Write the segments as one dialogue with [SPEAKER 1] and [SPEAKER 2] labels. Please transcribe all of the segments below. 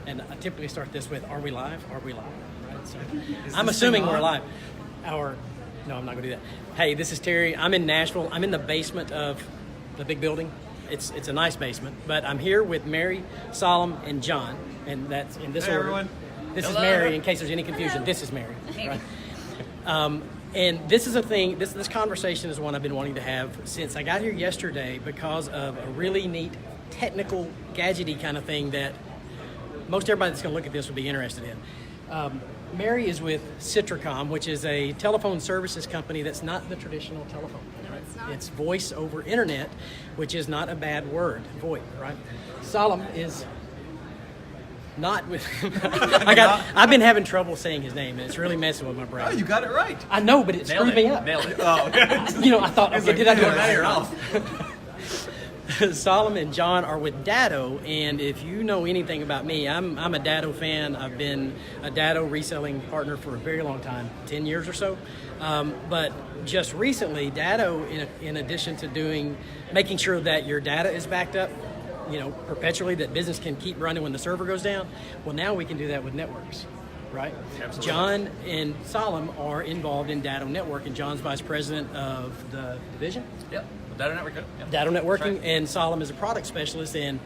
[SPEAKER 1] And I typically start this with, are we live? Are we live? Right? So I'm assuming we're live. No, I'm not going to do that. Hey, this is Terry. I'm in Nashville. I'm in the basement of the big building. It's a nice basement, but I'm here with Mary, Solemn, and John, and that's in this order.
[SPEAKER 2] Everyone.
[SPEAKER 1] This is Mary, in case there's any confusion. This is Mary. Right? And this is a thing, this conversation is one I've been wanting to have since I got here yesterday because of a really neat technical, gadgety kind of thing that most everybody that's going to look at this would be interested in. Mary is with Cytracom, which is a telephone services company that's not the traditional telephone.
[SPEAKER 3] No, it's not.
[SPEAKER 1] It's voice over internet, which is not a bad word, VoIP, right? Solemn is not with... I've been having trouble saying his name, and it's really messing with my brain.
[SPEAKER 2] Oh, you got it right.
[SPEAKER 1] I know, but it screwed me up.
[SPEAKER 4] Nailed it.
[SPEAKER 2] Oh, okay.
[SPEAKER 1] I thought, okay, did I do it
[SPEAKER 2] Out of your
[SPEAKER 1] right?
[SPEAKER 2] mouth.
[SPEAKER 1] Solomon and John are with Datto, and if you know anything about me, I'm a Datto fan. I've been a Datto reselling partner for a very long time, 10 years or so. But just recently, Datto, in addition to making sure that your data is backed up, perpetually, that business can keep running when the server goes down, well, now we can do that with networks. Right?
[SPEAKER 4] Absolutely.
[SPEAKER 1] John and Solemn are involved in Datto Network, and John's vice president of the division.
[SPEAKER 4] Yep. Datto Networking. Yep.
[SPEAKER 1] Datto Networking,
[SPEAKER 4] Right.
[SPEAKER 1] and Solemn is a product specialist, and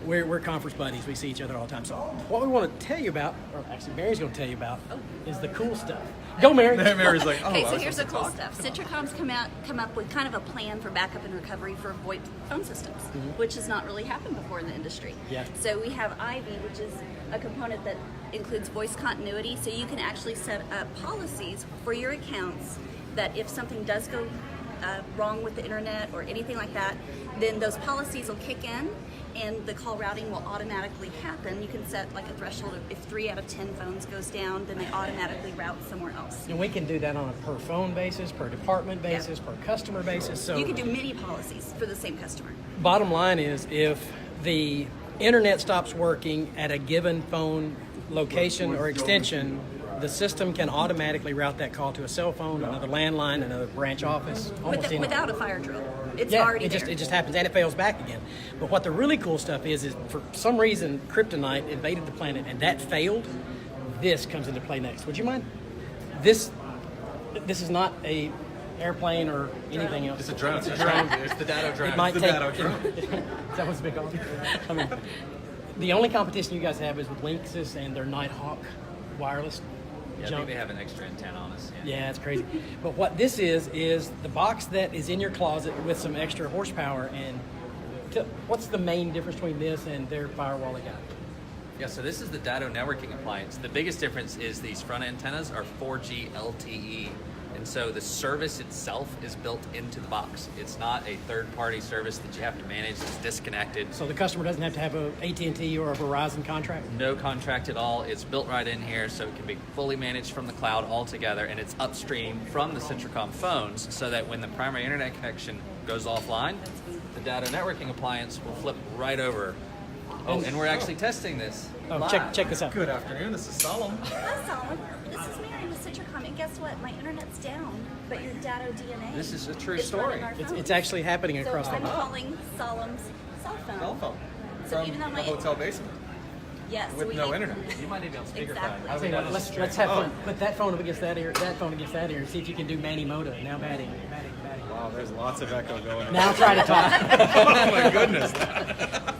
[SPEAKER 1] we're conference buddies. We see each other all the time. So what we want to tell you about, or actually Mary's going to tell you about, is the cool stuff. Go, Mary.
[SPEAKER 2] Mary's like, oh,
[SPEAKER 3] Okay,
[SPEAKER 2] I
[SPEAKER 3] so
[SPEAKER 2] was
[SPEAKER 3] here's the
[SPEAKER 2] supposed
[SPEAKER 3] cool
[SPEAKER 2] to talk.
[SPEAKER 3] stuff. Citracom's come up with kind of a plan for backup and recovery for VoIP phone systems, which has not really happened before in the industry.
[SPEAKER 1] Yeah.
[SPEAKER 3] So we have Ivy, which is a component that includes voice continuity, so you can actually set up policies for your accounts that if something does go wrong with the internet or anything like that, then those policies will kick in and the call routing will automatically happen. You can set like a threshold of if 3 out of 10 phones goes down, then they automatically route somewhere else.
[SPEAKER 1] And we can do that on a per phone basis, per department basis, per customer basis. So
[SPEAKER 3] You can do many policies for the same customer.
[SPEAKER 1] bottom line is, if the internet stops working at a given phone location or extension, the system can automatically route that call to a cell phone, another landline, another branch office, almost anything.
[SPEAKER 3] Without a fire drill. It's
[SPEAKER 1] Yeah,
[SPEAKER 3] already
[SPEAKER 1] it
[SPEAKER 3] there.
[SPEAKER 1] just happens, and it fails back again. But what the really cool stuff is for some reason, kryptonite invaded the planet, and that failed. This comes into play next. Would you mind? This is not a airplane or anything else.
[SPEAKER 2] It's a drone.
[SPEAKER 1] It's a drone.
[SPEAKER 4] It's the Datto drone.
[SPEAKER 1] It might
[SPEAKER 2] It's the
[SPEAKER 1] take.
[SPEAKER 2] Datto drone.
[SPEAKER 1] Is that what's been called? I mean, the only competition you guys have is with Linksys and their Nighthawk wireless.
[SPEAKER 4] Yeah, I
[SPEAKER 1] junk.
[SPEAKER 4] think they have an extra antenna on us.
[SPEAKER 1] Yeah, it's crazy. But what this is the box that is in your closet with some extra horsepower. And what's the main difference between this and their firewall they got?
[SPEAKER 4] Yeah, so this is the Datto networking appliance. The biggest difference is these front antennas are 4G LTE. And so the service itself is built into the box. It's not a third-party service that you have to manage. It's disconnected.
[SPEAKER 1] So the customer doesn't have to have a AT&T or a Verizon contract?
[SPEAKER 4] No contract at all. It's built right in here, so it can be fully managed from the cloud altogether, and it's upstream from the Cytracom phones, so that when the primary internet connection goes offline, the Datto networking appliance will flip right over. Oh, and we're actually testing this.
[SPEAKER 1] Oh,
[SPEAKER 4] live.
[SPEAKER 1] check this out.
[SPEAKER 2] Good afternoon. This is Solemn.
[SPEAKER 3] Hi, Solomon. This is Mary with Citracom, and guess what? My internet's down, but your Datto DNA.
[SPEAKER 4] This is a true
[SPEAKER 3] is
[SPEAKER 4] story.
[SPEAKER 3] running our
[SPEAKER 1] It's
[SPEAKER 3] phones.
[SPEAKER 1] actually happening
[SPEAKER 3] So
[SPEAKER 1] across the
[SPEAKER 3] I'm calling Solemn's cell phone.
[SPEAKER 2] Cell phone.
[SPEAKER 3] So
[SPEAKER 2] From
[SPEAKER 3] even though
[SPEAKER 2] the
[SPEAKER 3] my
[SPEAKER 2] hotel basement.
[SPEAKER 3] yes,
[SPEAKER 2] with
[SPEAKER 3] we
[SPEAKER 2] no
[SPEAKER 3] need-
[SPEAKER 2] internet.
[SPEAKER 4] You might even be on speakerphone.
[SPEAKER 3] Exactly.
[SPEAKER 4] How do we
[SPEAKER 1] Tell you
[SPEAKER 4] know
[SPEAKER 1] what,
[SPEAKER 4] this is
[SPEAKER 1] let's
[SPEAKER 4] true?
[SPEAKER 1] have fun. Put that phone up against that ear, that phone against that ear, and see if you can do Manny Moda. Now batting.
[SPEAKER 2] Wow, there's lots of echo going on.
[SPEAKER 1] Now try to talk.
[SPEAKER 2] Oh my goodness.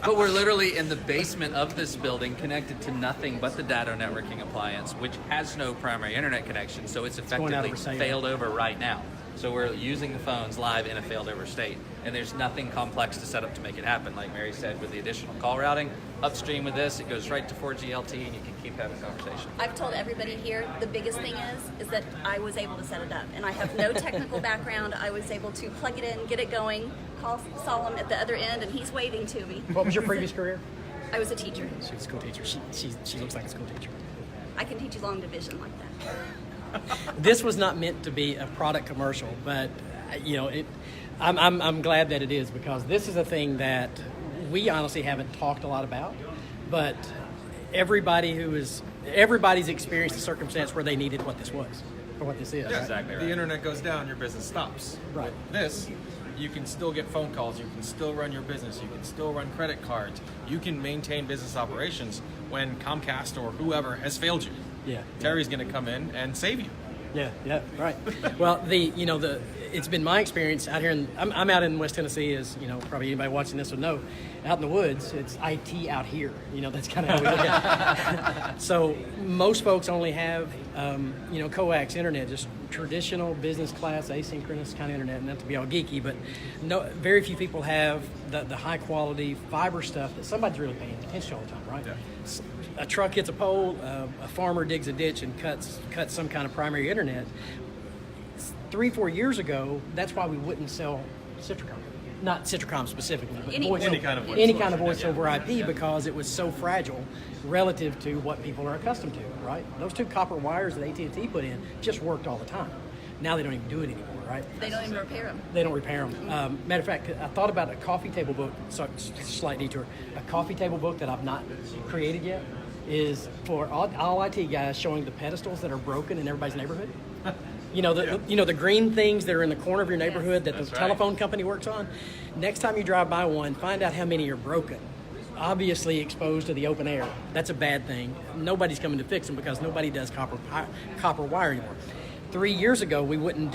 [SPEAKER 4] But we're literally in the basement of this building, connected to nothing but the Datto networking appliance, which has no primary internet connection, so it's
[SPEAKER 1] going out
[SPEAKER 4] effectively
[SPEAKER 1] of cellular.
[SPEAKER 4] failed over right now. So we're using the phones live in a failed over state, and there's nothing complex to set up to make it happen. Like Mary said, with the additional call routing, upstream with this, it goes right to 4G LTE, and you can keep having a conversation.
[SPEAKER 3] I've told everybody here the biggest thing is that I was able to set it up, and I have no technical background. I was able to plug it in, get it going, call Solemn at the other end, and he's waving to me.
[SPEAKER 1] What was your previous career?
[SPEAKER 3] I was a teacher.
[SPEAKER 1] She's a school teacher. She looks like a school teacher.
[SPEAKER 3] I can teach you long division like that.
[SPEAKER 1] This was not meant to be a product commercial, but I'm glad that it is, because this is a thing that we honestly haven't talked a lot about, but everybody's experienced a circumstance where they needed what this was, or what this is.
[SPEAKER 2] Yeah,
[SPEAKER 1] Right?
[SPEAKER 4] Exactly right.
[SPEAKER 2] The internet goes down, your business stops.
[SPEAKER 1] Right.
[SPEAKER 2] This, you can still get phone calls, you can still run your business, you can still run credit cards, you can maintain business operations when Comcast or whoever has failed you.
[SPEAKER 1] Yeah.
[SPEAKER 2] Terry's going to come in and save you.
[SPEAKER 1] Yeah, right. Well, it's been my experience out here, I'm out in West Tennessee, as probably anybody watching this would know. Out in the woods, it's IT out here. That's kind of how we look at it. So most folks only have, coax internet, just traditional business class, asynchronous kind of internet, and not to be all geeky, but very few people have the high quality fiber stuff that somebody's really paying attention all the time, right?
[SPEAKER 2] Yeah.
[SPEAKER 1] A truck hits a pole, a farmer digs a ditch and cuts some kind of primary internet. 3-4 years ago, that's why we wouldn't sell Cytracom. Not Cytracom specifically, but
[SPEAKER 3] Any
[SPEAKER 2] kind of voice
[SPEAKER 1] any kind of
[SPEAKER 2] solution,
[SPEAKER 1] voice over IP
[SPEAKER 2] Yeah.
[SPEAKER 1] because it was so fragile relative to what people are accustomed to, right? Those 2 copper wires that AT&T put in just worked all the time. Now they don't even do it anymore, right?
[SPEAKER 3] They don't even repair them.
[SPEAKER 1] They don't repair them. Matter of fact, I thought about a coffee table book, so slight detour, a coffee table book that I've not created yet is for all IT guys showing the pedestals that are broken in everybody's neighborhood. The green things that are in the corner of your neighborhood that the
[SPEAKER 4] That's right.
[SPEAKER 1] telephone company works on. Next time you drive by one, find out how many are broken. Obviously exposed to the open air. That's a bad thing. Nobody's coming to fix them because nobody does copper wire anymore. 3 years ago, we wouldn't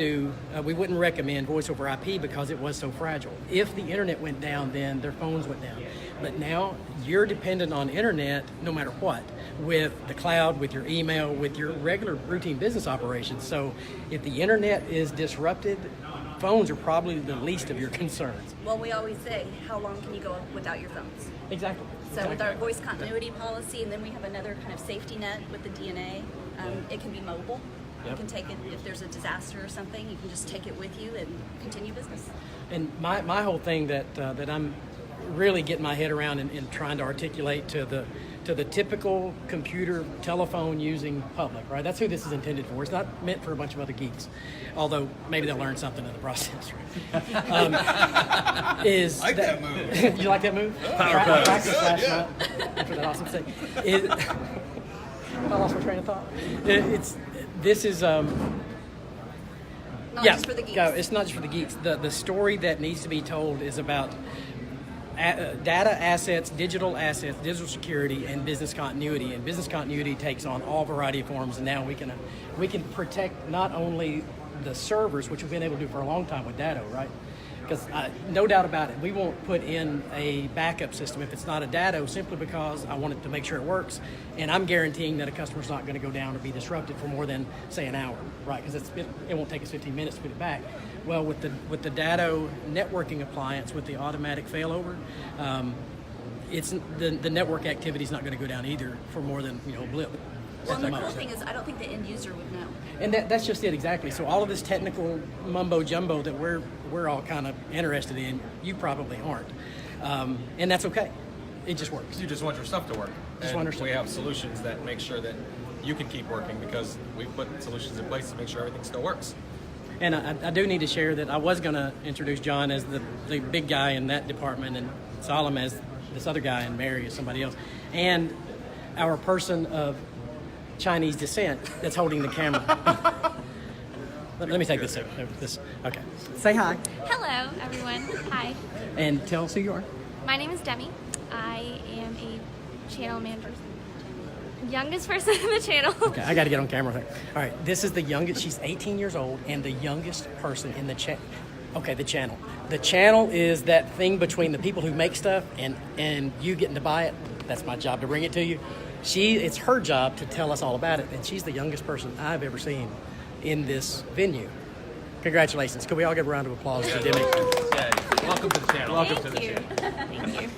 [SPEAKER 1] recommend voice over IP because it was so fragile. If the internet went down, then their phones went down. But now you're dependent on internet no matter what, with the cloud, with your email, with your regular routine business operations. So if the internet is disrupted, phones are probably the least of your concerns.
[SPEAKER 3] Well, we always say, how long can you go without your phones?
[SPEAKER 1] Exactly.
[SPEAKER 3] So with our voice continuity policy, and then we have another kind of safety net with the DNA, it can be mobile. You
[SPEAKER 1] Yep.
[SPEAKER 3] can take it if there's a disaster or something. You can just take it with you and continue business.
[SPEAKER 1] And my whole thing that I'm really getting my head around and trying to articulate to the typical computer telephone using public, right? That's who this is intended for. It's not meant for a bunch of other geeks, although maybe they'll learn something in the process. Right?
[SPEAKER 2] That move.
[SPEAKER 1] You like that move?
[SPEAKER 2] Power pose.
[SPEAKER 1] Practice last night for that awesome thing. I lost my train of thought. This is
[SPEAKER 3] Not just for the geeks.
[SPEAKER 1] No, it's not just for the geeks. The story that needs to be told is about data assets, digital security, and business continuity. And business continuity takes on all variety of forms. And now we can protect not only the servers, which we've been able to do for a long time with Datto, right? Because no doubt about it, we won't put in a backup system if it's not a Datto, simply because I want it to make sure it works. And I'm guaranteeing that a customer's not going to go down or be disrupted for more than, say, an hour, right? Because it won't take us 15 minutes to put it back. Well, with the Datto networking appliance, with the automatic failover, it's the network activity is not going to go down either for more than a blip.
[SPEAKER 3] Well, and the cool thing is, I don't think the end user would know.
[SPEAKER 1] And that's just it, exactly. So all of this technical mumbo jumbo that we're all kind of interested in, you probably aren't, and that's okay. It just works.
[SPEAKER 2] You just want your stuff to work. We have solutions that make sure that you can keep working because we put solutions in place to make sure everything still works.
[SPEAKER 1] And I do need to share that I was going to introduce John as the big guy in that department, and Solemn as this other guy, and Mary as somebody else, and our person of Chinese descent that's holding the camera. Let me take this. Okay. Say hi.
[SPEAKER 5] Hello, everyone. Hi.
[SPEAKER 1] And tell us who you are.
[SPEAKER 5] My name is Demi. I am a channel manager. Youngest person in the channel.
[SPEAKER 1] Okay, I got to get on camera with her. All right, this is the youngest. She's 18 years old and the youngest person in the chat. Okay, the channel. The channel is that thing between the people who make stuff and you getting to buy it. That's my job to bring it to you. It's her job to tell us all about it, and she's the youngest person I've ever seen in this venue. Congratulations. Could we all give a round of applause to Demi?
[SPEAKER 2] Yeah, welcome to the channel. Welcome to
[SPEAKER 5] Thank
[SPEAKER 2] the
[SPEAKER 5] you.
[SPEAKER 2] channel.
[SPEAKER 5] Thank you.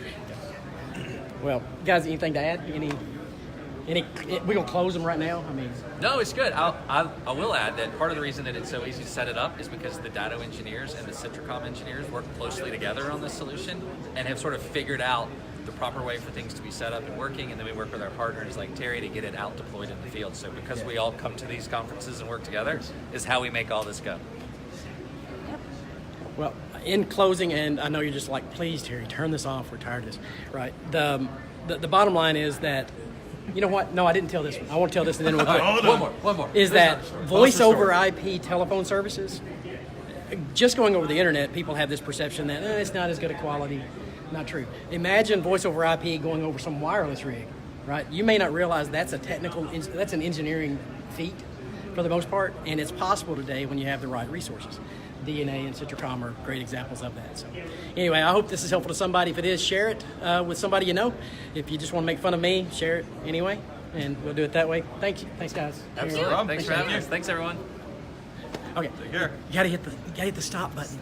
[SPEAKER 1] Well, guys, anything to add? We're going to close them right now? I mean,
[SPEAKER 4] No, it's good. I will add that part of the reason that it's so easy to set it up is because the Datto engineers and the Cytracom engineers work closely together on this solution and have sort of figured out the proper way for things to be set up and working, and then we work with our partners like Terry to get it out deployed in the field. So because we all come to these conferences and work together is how we make all this go.
[SPEAKER 1] well, in closing, and I know you're just like, please, Terry, turn this off. We're tired of this. Right. The bottom line is that, you know what? No, I didn't tell this one. I want to tell this and then we'll quit.
[SPEAKER 4] One more.
[SPEAKER 1] Is that voice over IP telephone services just going over the internet, people have this perception that it's not as good a quality. Not true. Imagine voice over IP going over some wireless rig, right? You may not realize that's an engineering feat for the most part, and it's possible today when you have the right resources. DNA and Cytracom are great examples of that. So anyway, I hope this is helpful to somebody. If it is, share it with somebody you know. If you just want to make fun of me, share it anyway, and we'll do it that way. Thank you. Thanks, guys.
[SPEAKER 4] Absolutely. Thanks for having us. Thanks, everyone.
[SPEAKER 1] Okay.
[SPEAKER 2] Take care.
[SPEAKER 1] You gotta hit the stop button.